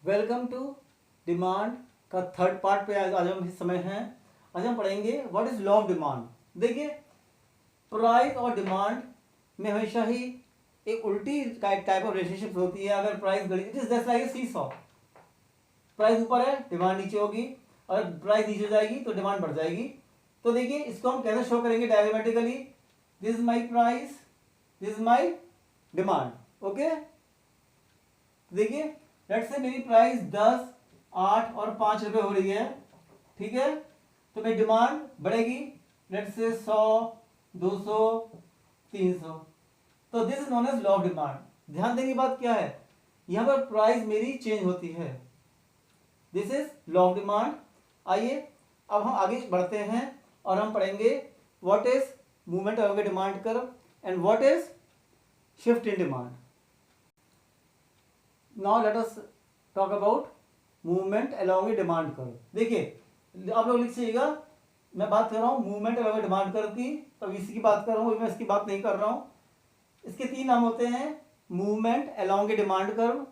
Welcome to demand का third part पे आज हम इस समय हैं। आज हम पढ़ेंगे what is law of demand. देखिए, प्राइस और डिमांड में हमेशा ही एक उल्टी टाइप ऑफ रिलेशनशिप होती है। अगर price it is just like a seesaw, price ऊपर है डिमांड नीचे होगी, और प्राइस नीचे हो जाएगी तो डिमांड बढ़ जाएगी। तो देखिए, इसको हम कैसे शो करेंगे diagrammatically. This is my price, this is my demand. Okay, देखिए लेट्स से मेरी प्राइस 10, 8 और 5 रुपए हो रही है, ठीक है। तो मेरी डिमांड बढ़ेगी, लेट्स से 100, 200, 300। तो this is known as law of demand. ध्यान देने की बात क्या है, यहां पर प्राइस मेरी चेंज होती है। This is law of demand. आइए अब हम आगे बढ़ते हैं और हम पढ़ेंगे what is movement of demand curve and what is shift in demand. Now let us talk about movement along a demand curve। देखिए आप लोग लिखिएगा, मैं बात कर रहा हूँ movement along a demand curve की, अब इसी की बात कर रहा हूँ, मैं इसकी बात नहीं कर रहा हूँ। इसके तीन नाम होते हैं, movement along a demand curve,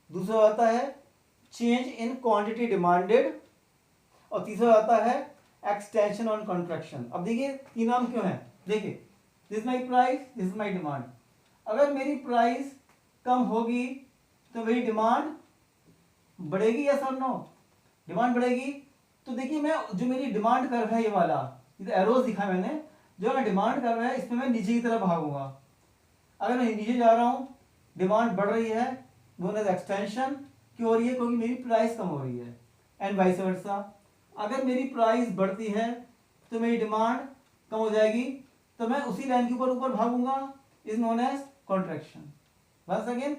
दूसरा आता है चेंज इन क्वांटिटी डिमांडेड, और तीसरा आता है एक्सटेंशन ऑन कॉन्ट्रैक्शन। अब देखिए तीन नाम क्यों हैं, देखिए this is my price, this is my demand. अगर मेरी प्राइस कम होगी तो मेरी डिमांड बढ़ेगी या सर नो, डिमांड बढ़ेगी। तो देखिए मैं जो मेरी डिमांड कर रहा है, ये वाला ये एरोज दिखा मैंने, जो मैं डिमांड कर रहा है इसमें मैं नीचे की तरफ भागूंगा। अगर मैं नीचे जा रहा हूँ, डिमांड बढ़ रही है, नोन एज एक्सटेंशन। क्यों हो रही है, क्योंकि मेरी प्राइस कम हो रही है, एंड वाइस वर्सा। अगर मेरी प्राइस बढ़ती है तो मेरी डिमांड कम हो जाएगी, तो मैं उसी लाइन के ऊपर ऊपर भागूंगा, is known as contraction. Once again,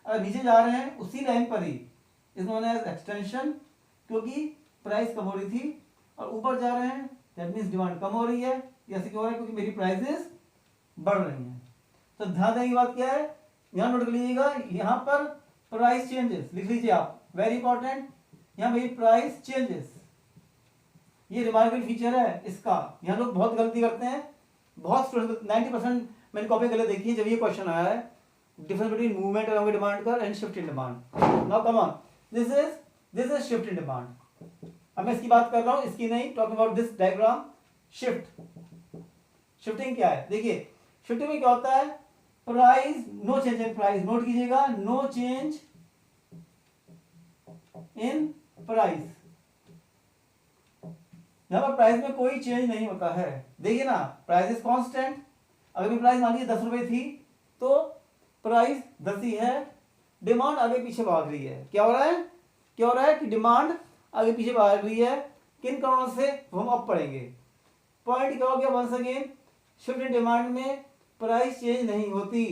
अगर नीचे जा रहे हैं उसी लाइन पर ही, इज नोन एज एक्सटेंशन, क्योंकि प्राइस कम हो रही थी, और ऊपर जा रहे हैं दैट मीन्स डिमांड कम हो रही है। ऐसे क्यों हो रहा है, क्योंकि मेरी प्राइसेस बढ़ रही हैं। तो ध्यान देने की बात क्या है, यहां नोट कर लीजिएगा, यहां पर प्राइस चेंजेस लिख लीजिए आप, वेरी इंपॉर्टेंट। यहां मेरी प्राइस चेंजेस, ये रिमार्केबल फीचर है इसका। यहां लोग बहुत गलती करते हैं, बहुत 90% मैंने कॉपी गलत देखी है जब ये क्वेश्चन आया है, difference between movement along a demand curve and shift in demand। now come on, this is shift in demand। अब मैं इसकी बात कर रहा हूं, इसकी नहीं, talking about this diagram। Shifting क्या है, देखिए शिफ्टिंग में क्या होता है, price no change in price, note कीजिएगा, नो चेंज इन प्राइस। यहां पर प्राइस में कोई चेंज नहीं होता है। देखिए ना, प्राइस इज कांस्टेंट। अगर मेरी प्राइस मान लीजिए 10 रुपए थी, तो प्राइस 10 ही है, डिमांड आगे पीछे भाग रही है। क्या हो रहा है, क्या हो रहा है कि डिमांड आगे पीछे भाग रही है। किन कारणों से हम अब पढ़ेंगे। पॉइंट क्या हो गया, once again, shift in demand में प्राइस चेंज नहीं होती।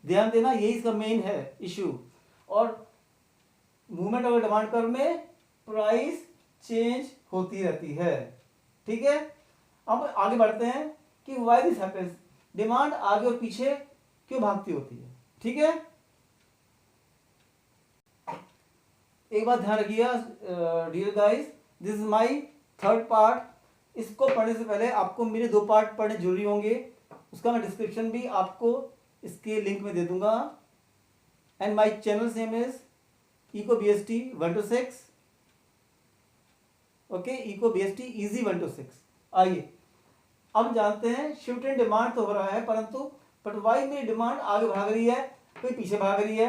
ध्यान देना, यही इसका मेन है इशू। और मूवमेंट ऑफ डिमांड कर्व में प्राइस चेंज होती रहती है, ठीक है। अब आगे बढ़ते हैं कि व्हाई दिस हैपेंस, डिमांड आगे और पीछे क्यों भागती होती है, ठीक है। एक बात ध्यान रखिएगा dear guys, this is my third part. इसको पढ़ने से पहले आपको मेरे 2 पार्ट पढ़ने जरूरी होंगे, उसका मैं डिस्क्रिप्शन भी आपको इसके लिंक में दे दूंगा। And my channel name is eco BST 1 to 6, okay, eco BST easy 1 to 6। आइए अब जानते हैं, शिफ्ट इन डिमांड तो हो रहा है, परंतु बट वाई मेरी डिमांड आगे भाग रही है, कोई पीछे भाग रही है,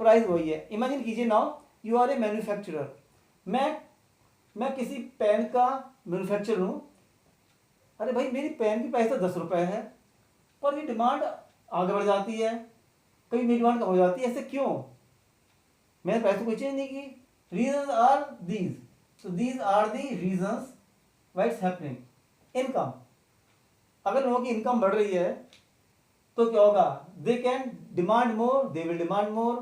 प्राइस वही है। इमेजिन कीजिए, now you are a manufacturer, मैं किसी पेन का मैन्युफैक्चरर हूं। अरे भाई, मेरी पेन की प्राइस तो 10 रुपए है, पर ये डिमांड आगे बढ़ जाती है, कभी मेरी डिमांड कम हो जाती है। ऐसे क्यों, मैंने प्राइस तो कोई चेंज नहीं की। Reasons are these, so these are the reasons why it's happening। इनकम, अगर लोगों की इनकम बढ़ रही है तो क्या होगा, they can demand more, they will demand more,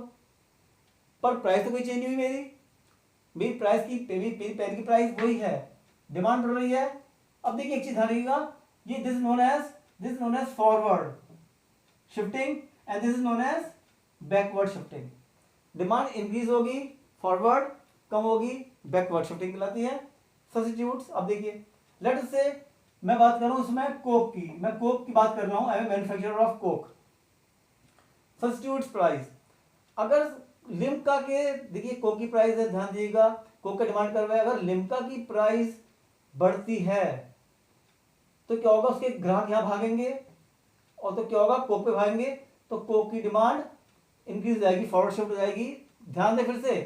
पर प्राइस तो कोई चेंज नहीं हुई मेरी प्राइस की, मेरी पेन की प्राइस वही है, डिमांड बढ़ रही है। अब देखिए एक चीज ध्यान रखिएगा, ये this is known as forward shifting and this is known as backward shifting. Demand increase होगी, फॉरवर्ड कम होगी, बैकवर्ड शिफ्टिंग कहलाती है। सब्स्टिट्यूट्स, अब देखिए लेट अस से मैं बात कर रहा हूं उसमें कोक की, मैं कोक की बात कर रहा हूं, I am manufacturer of Coke. Substitutes price, अगर लिम्का के देखिए कोक की प्राइस है, ध्यान दीजिएगा, कोक का डिमांड कर रहा है। अगर लिम्का की प्राइस बढ़ती है तो क्या होगा, उसके ग्राहक यहाँ भागेंगे, और तो क्या होगा, कोक पे भागेंगे, तो कोक की डिमांड इंक्रीज हो जाएगी, फॉरवर्ड शिफ्ट हो जाएगी। ध्यान दें फिर से,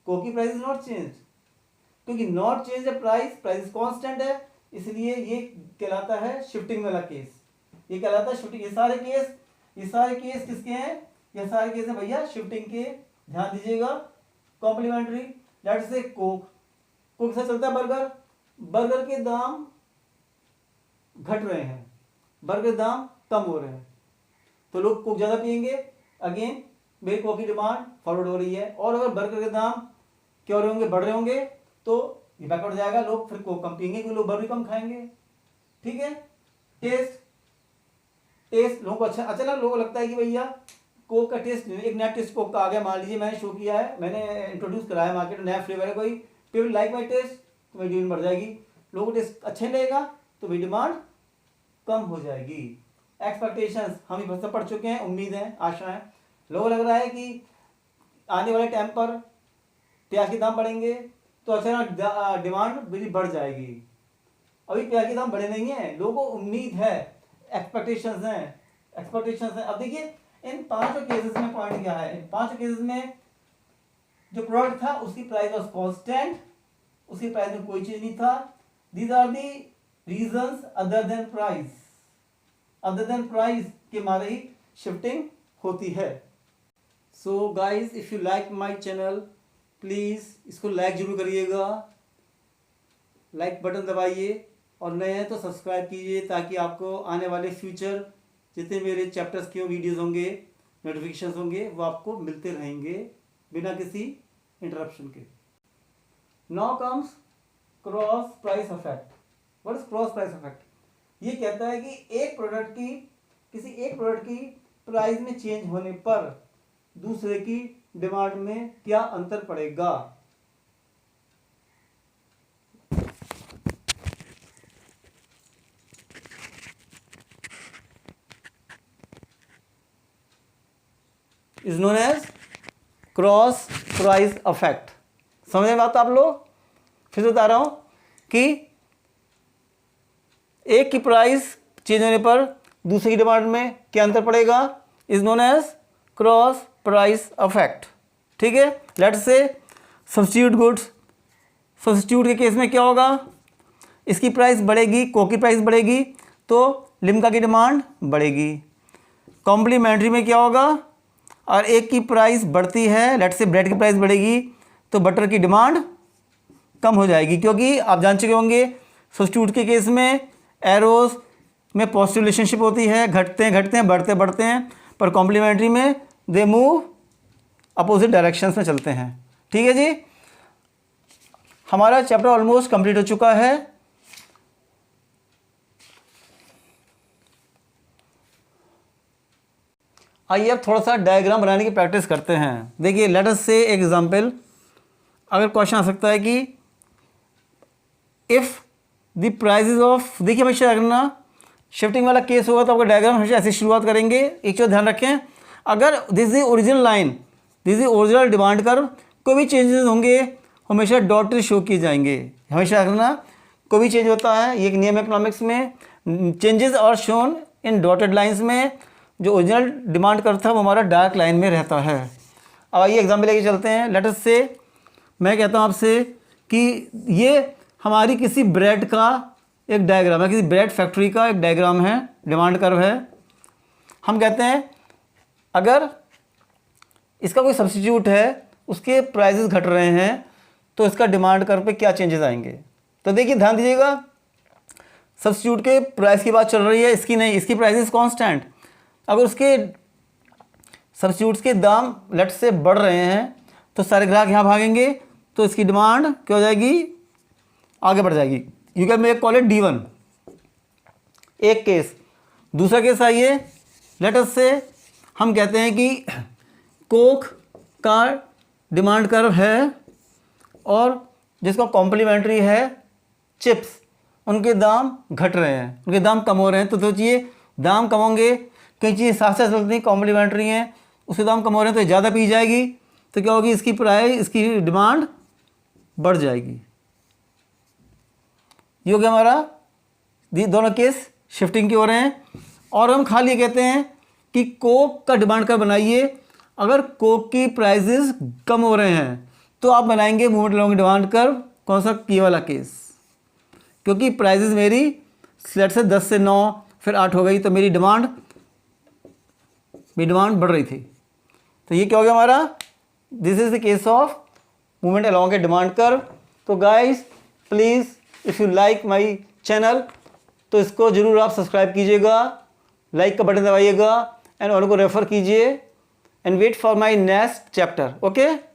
कोक की प्राइस इज नॉट चेंज, क्योंकि नॉट चेंज है प्राइस, प्राइस कांस्टेंट है, इसलिए ये कहलाता है शिफ्टिंग वाला केस। ये कहलाता है शिफ्टिंग। ये सारे केस किसके हैं, ये सारे केस हैं भैया शिफ्टिंग के। ध्यान दीजिएगा। कॉम्प्लीमेंट्री, लेट्स से कोक से चलता है बर्गर, बर्गर के दाम घट रहे हैं, बर्गर के दाम कम हो रहे हैं, तो लोग कोक ज्यादा पियेंगे। अगेन मेरी कोक की डिमांड फॉरवर्ड हो रही है, और अगर बर्गर के दाम क्या हो रहे होंगे, बढ़ रहे होंगे, तो ये बैकवर्ड जाएगा, लोग फिर कोक कम पियेंगे क्योंकि लोग बर्गर कम खाएंगे। ठीक है। टेस्ट लोगों को अच्छा ना, लोगों को लगता है कि भैया कोक का टेस्ट, एक नया टेस्ट कोक का आ गया, मान लीजिए मैंने शो किया है, मैंने इंट्रोड्यूस कराया मार्केट में, नया फ्लेवर है कोई, पीपल लाइक माई टेस्ट, तो मेरी डिमांड बढ़ जाएगी। लोगों को टेस्ट अच्छा नहीं लगेगा तो मेरी डिमांड कम हो जाएगी। एक्सपेक्टेशंस हम ये सब पढ़ चुके हैं, उम्मीद है, आशा है। लोगों को लग रहा है कि आने वाले टाइम पर प्याज के दाम बढ़ेंगे तो अचानक डिमांड मेरी बढ़ जाएगी। अभी प्याज के दाम बढ़े नहीं है, लोगों को उम्मीद है, एक्सपेक्टेशंस हैं। अब देखिए इन पांचों केसेस में पॉइंट क्या है, इन पांचों केसेस में जो प्रोडक्ट था उसकी प्राइस वाज कांस्टेंट, उसकी प्राइस में कोई चेंज नहीं था। These are the reasons other than price के मारे ही शिफ्टिंग होती है। So guys, if you like my channel, please इसको लाइक जरूर करिएगा, लाइक बटन दबाइए, और नए हैं तो सब्सक्राइब कीजिए, ताकि आपको आने वाले फ्यूचर जितने मेरे चैप्टर्स के वीडियोस होंगे, नोटिफिकेशंस होंगे, वो आपको मिलते रहेंगे बिना किसी इंटरप्शन के। Now comes cross price effect. What is cross price effect? ये कहता है कि किसी एक प्रोडक्ट की प्राइस में चेंज होने पर दूसरे की डिमांड में क्या अंतर पड़ेगा। Is known as cross price effect. समझ में बात आप लोग? फिर बता रहा हूं कि एक की प्राइस चेंज होने पर दूसरे की डिमांड में क्या अंतर पड़ेगा, is known as cross price effect. ठीक है। Let's say substitute goods, substitute के केस में क्या होगा, इसकी प्राइस बढ़ेगी, कोक की प्राइस बढ़ेगी तो लिम्का की डिमांड बढ़ेगी। कॉम्प्लीमेंट्री में क्या होगा, और एक की प्राइस बढ़ती है, लेट्स से ब्रेड की प्राइस बढ़ेगी तो बटर की डिमांड कम हो जाएगी, क्योंकि आप जान चुके होंगे सब्स्टिट्यूट के केस में एरोज में पॉजिटिव रिलेशनशिप होती है, घटते हैं बढ़ते हैं, पर कॉम्प्लीमेंट्री में दे मूव अपोजिट डायरेक्शंस में चलते हैं। ठीक है जी। हमारा चैप्टर ऑलमोस्ट कंप्लीट हो चुका है। आइए अब थोड़ा सा डायग्राम बनाने की प्रैक्टिस करते हैं। देखिए लेट अस से एग्जांपल, अगर क्वेश्चन आ सकता है कि इफ द प्राइजेज ऑफ, देखिए हमेशा रखना शिफ्टिंग वाला केस होगा तो आपका डायग्राम हमेशा ऐसे शुरुआत करेंगे। एक चीज़ ध्यान रखें, अगर this is original line, this is original demand curve, कोई भी चेंजेस होंगे हमेशा डॉटेड शो किए जाएंगे। हमेशा रखना कोई भी चेंज होता है, ये एक नियम इकोनॉमिक्स में, चेंजेस और शोन इन डॉटेड लाइन्स में, जो ओरिजिनल डिमांड कर्व था वो हमारा डार्क लाइन में रहता है। अब आइए एग्जाम्पल लेके चलते हैं। लेट अस से मैं कहता हूँ आपसे कि ये हमारी किसी ब्रेड का एक डायग्राम है, किसी ब्रेड फैक्ट्री का एक डायग्राम है, डिमांड कर्व है। हम कहते हैं अगर इसका कोई सब्स्टिट्यूट है, उसके प्राइसेस घट रहे हैं, तो इसका डिमांड कर्व पे क्या चेंजेस आएंगे। तो देखिए ध्यान दीजिएगा, सब्स्टिट्यूट के प्राइस की बात चल रही है, इसकी नहीं, इसकी प्राइसेस कांस्टेंट। अगर उसके सब्स्टिट्यूट्स के दाम लेट से बढ़ रहे हैं तो सारे ग्राहक यहाँ भागेंगे, तो इसकी डिमांड क्या हो जाएगी, आगे बढ़ जाएगी। You can make call it D1, एक केस। दूसरा केस आइए, लेट अस से हम कहते हैं कि कोक का डिमांड कर्व है और जिसका कॉम्प्लीमेंट्री है चिप्स, उनके दाम घट रहे हैं, उनके दाम कम हो रहे हैं। तो सोचिए दाम कम होंगे, कई चीज़ें साथ साथ चलती हैं, कॉम्प्लीमेंट्री हैं, उसके दाम कम हो रहे हैं तो ज़्यादा पी जाएगी, तो क्या होगी, इसकी प्राइस, इसकी डिमांड बढ़ जाएगी। ये हो गया हमारा, दोनों केस शिफ्टिंग के हो रहे हैं। और हम खाली ये कहते हैं कि कोक का डिमांड कर्व बनाइए। अगर कोक की प्राइजेस कम हो रहे हैं तो आप बनाएंगे मूवमेंट अलोंग डिमांड कर्व। कौन सा, ये वाला केस, क्योंकि प्राइजेस मेरी लेट से 10 से 9 फिर 8 हो गई, तो मेरी डिमांड बढ़ रही थी। तो ये क्या हो गया हमारा, this is the case of movement along a demand curve. तो guys please if you like my channel तो इसको ज़रूर आप सब्सक्राइब कीजिएगा, लाइक का बटन दबाइएगा एंड और को रेफ़र कीजिए and wait for my next chapter. Okay.